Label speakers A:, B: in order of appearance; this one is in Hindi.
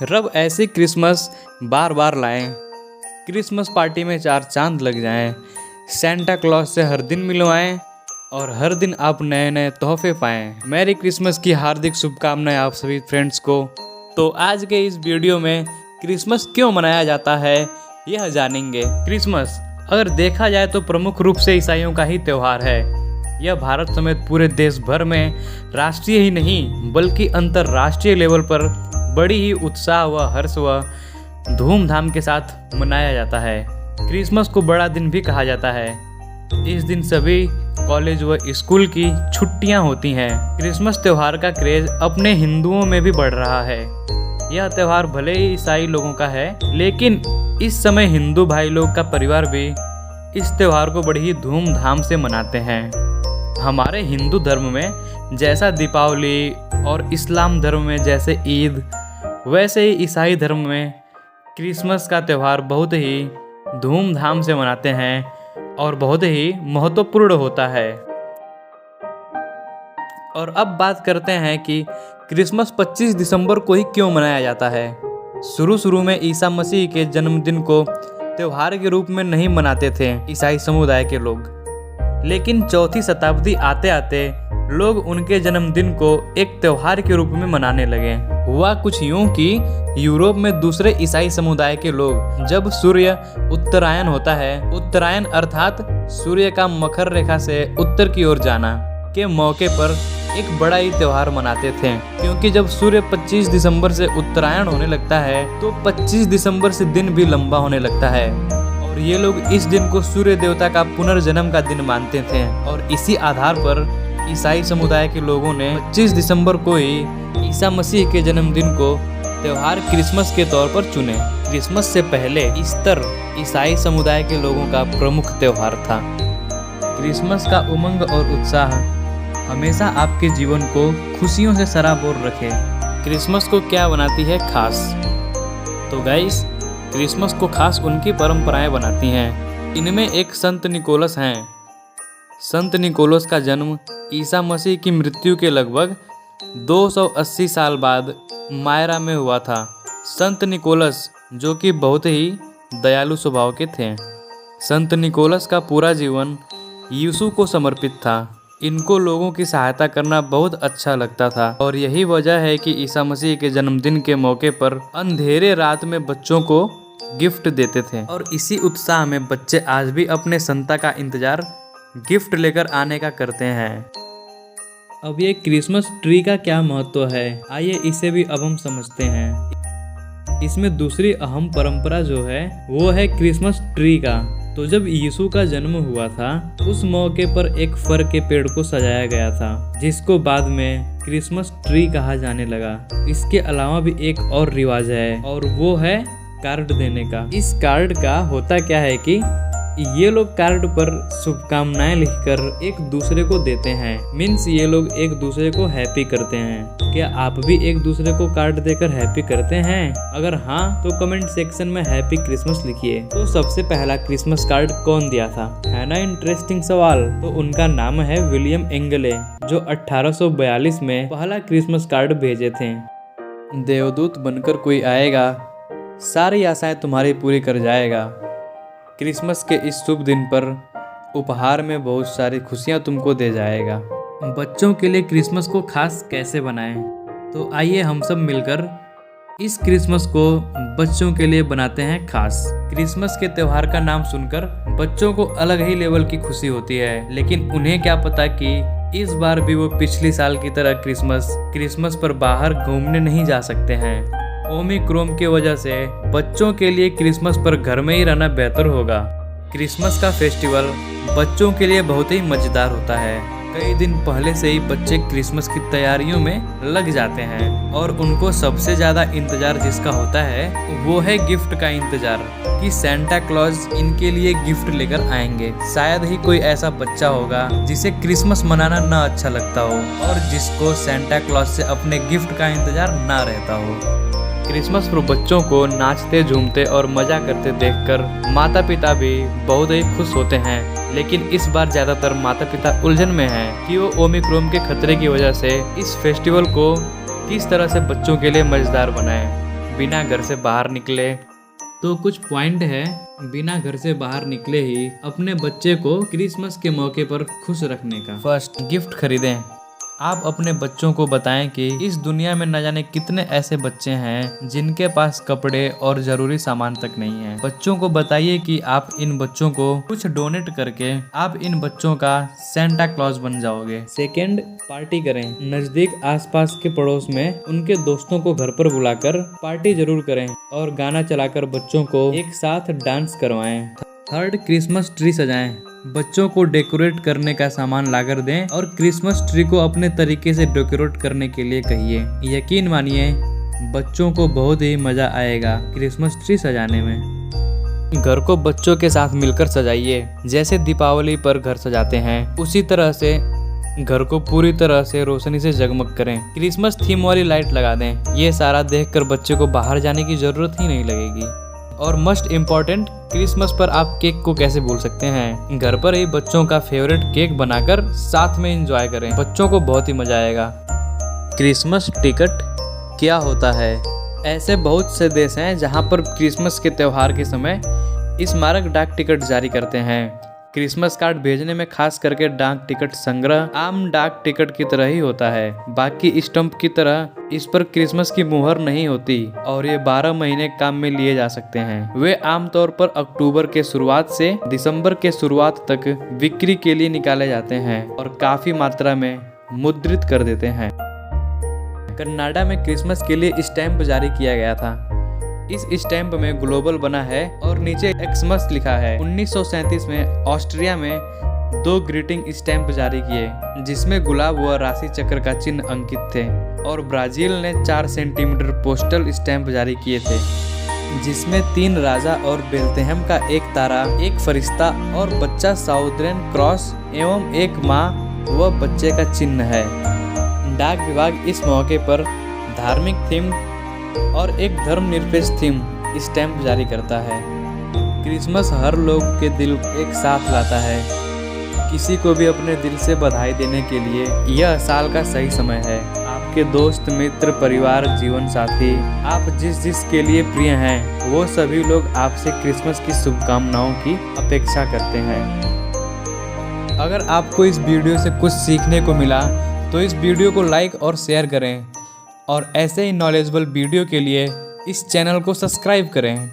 A: रब ऐसी क्रिसमस बार बार लाएं, क्रिसमस पार्टी में 4 चांद लग जाएं, सेंटा क्लॉज से हर दिन मिलवाएं और हर दिन आप नए नए तोहफे पाएं। मैरी क्रिसमस की हार्दिक शुभकामनाएं आप सभी फ्रेंड्स को। तो आज के इस वीडियो में क्रिसमस क्यों मनाया जाता है यह जानेंगे। क्रिसमस अगर देखा जाए तो प्रमुख रूप से ईसाइयों का ही त्यौहार है। यह भारत समेत पूरे देश भर में राष्ट्रीय ही नहीं बल्कि अंतर्राष्ट्रीय लेवल पर बड़ी ही उत्साह व हर्ष व धूमधाम के साथ मनाया जाता है। क्रिसमस को बड़ा दिन भी कहा जाता है। इस दिन सभी कॉलेज व स्कूल की छुट्टियां होती हैं। क्रिसमस त्यौहार का क्रेज अपने हिंदुओं में भी बढ़ रहा है। यह त्यौहार भले ही ईसाई लोगों का है, लेकिन इस समय हिंदू भाई लोग का परिवार भी इस त्यौहार को बड़ी ही धूमधाम से मनाते हैं। हमारे हिंदू धर्म में जैसा दीपावली और इस्लाम धर्म में जैसे ईद, वैसे ही ईसाई धर्म में क्रिसमस का त्यौहार बहुत ही धूमधाम से मनाते हैं और बहुत ही महत्वपूर्ण होता है। और अब बात करते हैं कि क्रिसमस 25 दिसंबर को ही क्यों मनाया जाता है। शुरू में ईसा मसीह के जन्मदिन को त्यौहार के रूप में नहीं मनाते थे ईसाई समुदाय के लोग, लेकिन चौथी शताब्दी आते आते लोग उनके जन्मदिन को एक त्यौहार के रूप में मनाने लगे। हुआ कुछ यूं कि यूरोप में दूसरे ईसाई समुदाय के लोग जब सूर्य उत्तरायण होता है, उत्तरायण अर्थात सूर्य का मकर रेखा से उत्तर की ओर जाना के मौके पर एक बड़ा ही त्यौहार मनाते थे। क्योंकि जब सूर्य 25 दिसंबर से उत्तरायण होने लगता है तो 25 दिसंबर से दिन भी लंबा होने लगता है और ये लोग इस दिन को सूर्य देवता का पुनर्जन्म का दिन मानते थे। और इसी आधार पर ईसाई समुदाय के लोगों ने 25 दिसंबर को ही ईसा मसीह के जन्मदिन को त्यौहार क्रिसमस के तौर पर चुने। क्रिसमस से पहले ईस्टर ईसाई समुदाय के लोगों का प्रमुख त्यौहार था। क्रिसमस का उमंग और उत्साह हमेशा आपके जीवन को खुशियों से सराबोर रखे। क्रिसमस को क्या बनाती है खास? तो गाइस, क्रिसमस को खास उनकी परंपराएं बनाती हैं। इनमें एक संत निकोलस हैं। संत निकोलस का जन्म ईसा मसीह की मृत्यु के लगभग 280 साल बाद मायरा में हुआ था। संत निकोलस जो कि बहुत ही दयालु स्वभाव के थे। संत निकोलस का पूरा जीवन यीशु को समर्पित था। इनको लोगों की सहायता करना बहुत अच्छा लगता था और यही वजह है कि ईसा मसीह के जन्मदिन के मौके पर अंधेरे रात में बच्चों को गिफ्ट देते थे। और इसी उत्साह में बच्चे आज भी अपने संता का इंतजार गिफ्ट लेकर आने का करते हैं। अब ये क्रिसमस ट्री का क्या महत्व है, आइए इसे भी अब हम समझते हैं। इसमें दूसरी अहम परंपरा जो है वो है क्रिसमस ट्री का। तो जब यीशु का जन्म हुआ था उस मौके पर एक फर के पेड़ को सजाया गया था, जिसको बाद में क्रिसमस ट्री कहा जाने लगा। इसके अलावा भी एक और रिवाज है और वो है कार्ड देने का। इस कार्ड का होता क्या है कि ये लोग कार्ड पर शुभकामनाएं लिखकर एक दूसरे को देते हैं। मीन्स ये लोग एक दूसरे को हैप्पी करते हैं। क्या आप भी एक दूसरे को कार्ड देकर हैप्पी करते हैं? अगर हाँ तो कमेंट सेक्शन में हैप्पी क्रिसमस लिखिए। तो सबसे पहला क्रिसमस कार्ड कौन दिया था, है ना इंटरेस्टिंग सवाल। तो उनका नाम है विलियम एंगले, जो 1842 में पहला क्रिसमस कार्ड भेजे थे। देवदूत बनकर कोई आएगा, सारी आशाएं तुम्हारी पूरी कर जाएगा। क्रिसमस के इस शुभ दिन पर उपहार में बहुत सारी खुशियां तुमको दे जाएगा। बच्चों के लिए क्रिसमस को खास कैसे बनाएं? तो आइए हम सब मिलकर इस क्रिसमस को बच्चों के लिए बनाते हैं खास। क्रिसमस के त्यौहार का नाम सुनकर बच्चों को अलग ही लेवल की खुशी होती है, लेकिन उन्हें क्या पता कि इस बार भी वो पिछली साल की तरह क्रिसमस पर बाहर घूमने नहीं जा सकते हैं। ओमिक्रॉन की वजह से बच्चों के लिए क्रिसमस पर घर में ही रहना बेहतर होगा। क्रिसमस का फेस्टिवल बच्चों के लिए बहुत ही मजेदार होता है। कई दिन पहले से ही बच्चे क्रिसमस की तैयारियों में लग जाते हैं और उनको सबसे ज्यादा इंतजार जिसका होता है वो है गिफ्ट का इंतजार, कि सेंटा क्लॉज इनके लिए गिफ्ट लेकर आएंगे। शायद ही कोई ऐसा बच्चा होगा जिसे क्रिसमस मनाना ना अच्छा लगता हो और जिसको सेंटा क्लॉज से अपने गिफ्ट का इंतजार ना रहता हो। क्रिसमस पर बच्चों को नाचते झूमते और मजा करते देखकर माता पिता भी बहुत ही खुश होते हैं, लेकिन इस बार ज्यादातर माता पिता उलझन में हैं कि वो ओमिक्रॉन के खतरे की वजह से इस फेस्टिवल को किस तरह से बच्चों के लिए मजेदार बनाएं। बिना घर से बाहर निकले। तो कुछ पॉइंट है बिना घर से बाहर निकले ही अपने बच्चे को क्रिसमस के मौके पर खुश रखने का। फर्स्ट, गिफ्ट खरीदें। आप अपने बच्चों को बताएं कि इस दुनिया में न जाने कितने ऐसे बच्चे हैं जिनके पास कपड़े और जरूरी सामान तक नहीं है। बच्चों को बताइए कि आप इन बच्चों को कुछ डोनेट करके आप इन बच्चों का सेंटा क्लॉज बन जाओगे। सेकेंड, पार्टी करें। नजदीक आसपास के पड़ोस में उनके दोस्तों को घर पर बुलाकर पार्टी जरूर करें और गाना चलाकर बच्चों को एक साथ डांस करवाएं। थर्ड, क्रिसमस ट्री सजाएं। बच्चों को डेकोरेट करने का सामान लाकर दें और क्रिसमस ट्री को अपने तरीके से डेकोरेट करने के लिए कहिए। यकीन मानिए बच्चों को बहुत ही मजा आएगा क्रिसमस ट्री सजाने में। घर को बच्चों के साथ मिलकर सजाइए। जैसे दीपावली पर घर सजाते हैं उसी तरह से घर को पूरी तरह से रोशनी से जगमग करें। क्रिसमस थीम वाली लाइट लगा दें। ये सारा देखकर बच्चे को बाहर जाने की जरूरत ही नहीं लगेगी। और मोस्ट इम्पॉर्टेंट, क्रिसमस पर आप केक को कैसे भूल सकते हैं। घर पर ही बच्चों का फेवरेट केक बनाकर साथ में एंजॉय करें। बच्चों को बहुत ही मजा आएगा। क्रिसमस टिकट क्या होता है? ऐसे बहुत से देश हैं जहां पर क्रिसमस के त्यौहार के समय स्मारक डाक टिकट जारी करते हैं। क्रिसमस कार्ड भेजने में खास करके डाक टिकट संग्रह आम डाक टिकट की तरह ही होता है। बाकी स्टंप की तरह इस पर क्रिसमस की मुहर नहीं होती और ये 12 महीने काम में लिए जा सकते हैं। वे आमतौर पर अक्टूबर के शुरुआत से दिसंबर के शुरुआत तक बिक्री के लिए निकाले जाते हैं और काफी मात्रा में मुद्रित कर देते हैं। कनाडा में क्रिसमस के लिए स्टैंप जारी किया गया था। इस स्टैंप में ग्लोबल बना है और नीचे एक्समस लिखा है। 1937 में ऑस्ट्रिया में 2 ग्रीटिंग स्टैंप जारी किए जिसमें गुलाब व राशि चक्र का चिन्ह अंकित थे और ब्राजील ने 4 सेंटीमीटर पोस्टल स्टैंप जारी किए थे जिसमें 3 राजा और बेल्तहम का एक तारा, एक फरिश्ता और बच्चा साउदर्न क्रॉस एवं एक माँ व बच्चे का चिन्ह है। डाक विभाग इस मौके पर धार्मिक थीम और एक धर्मनिरपेक्ष थीम स्टैंप जारी करता है। क्रिसमस हर लोग के दिल एक साथ लाता है। किसी को भी अपने दिल से बधाई देने के लिए यह साल का सही समय है। आपके दोस्त, मित्र, परिवार, जीवन साथी, आप जिस के लिए प्रिय हैं वो सभी लोग आपसे क्रिसमस की शुभकामनाओं की अपेक्षा करते हैं। अगर आपको इस वीडियो से कुछ सीखने को मिला तो इस वीडियो को लाइक और शेयर करें और ऐसे ही नॉलेजेबल वीडियो के लिए इस चैनल को सब्सक्राइब करें।